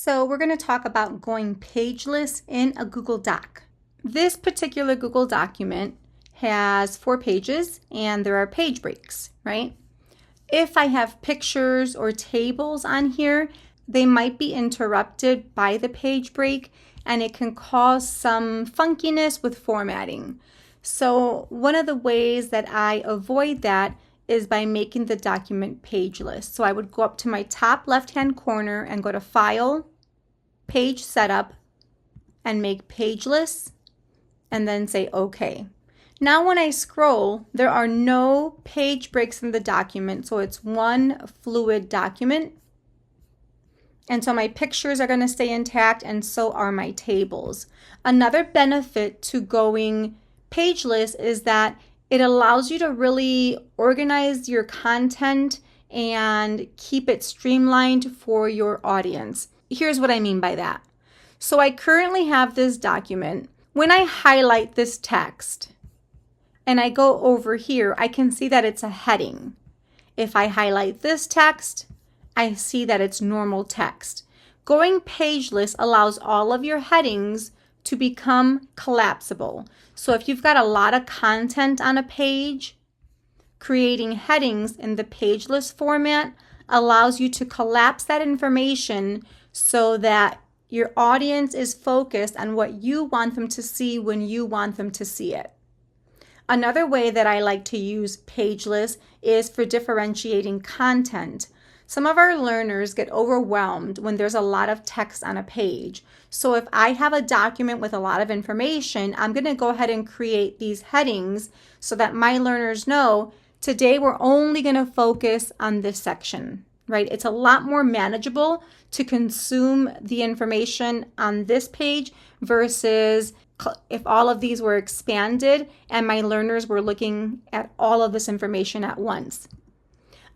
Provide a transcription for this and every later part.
So we're going to talk about going pageless in a Google Doc. This particular Google document has 4 pages and there are page breaks, right? If I have pictures or tables on here, they might be interrupted by the page break and it can cause some funkiness with formatting. So one of the ways that I avoid that is by making the document pageless. So I would go up to my top left-hand corner and go to File, Page Setup, and make pageless, and then say OK. Now when I scroll, there are no page breaks in the document, so it's one fluid document. And so my pictures are going to stay intact, and so are my tables. Another benefit to going pageless is that it allows you to really organize your content and keep it streamlined for your audience. Here's what I mean by that. So I currently have this document. When I highlight this text and I go over here, I can see that it's a heading. If I highlight this text, I see that it's normal text. Going pageless allows all of your headings to become collapsible. So if you've got a lot of content on a page, creating headings in the pageless format allows you to collapse that information so that your audience is focused on what you want them to see when you want them to see it. Another way that I like to use pageless is for differentiating content. Some of our learners get overwhelmed when there's a lot of text on a page. So if I have a document with a lot of information, I'm going to go ahead and create these headings so that my learners know today we're only going to focus on this section, right? It's a lot more manageable to consume the information on this page versus if all of these were expanded and my learners were looking at all of this information at once.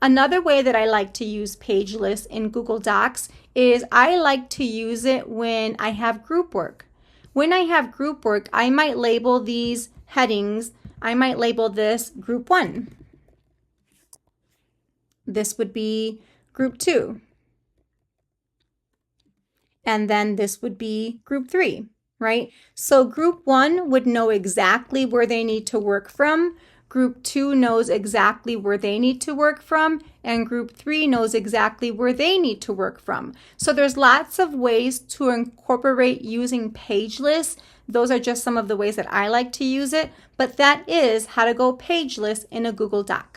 Another way that I like to use pageless in Google Docs is I like to use it when I have group work. When I have group work, I might label these headings. I might label this Group 1. This would be Group 2. And then this would be Group 3, right? So Group 1 would know exactly where they need to work from. Group 2 knows exactly where they need to work from, and Group 3 knows exactly where they need to work from. So there's lots of ways to incorporate using pageless. Those are just some of the ways that I like to use it, but that is how to go pageless in a Google Doc.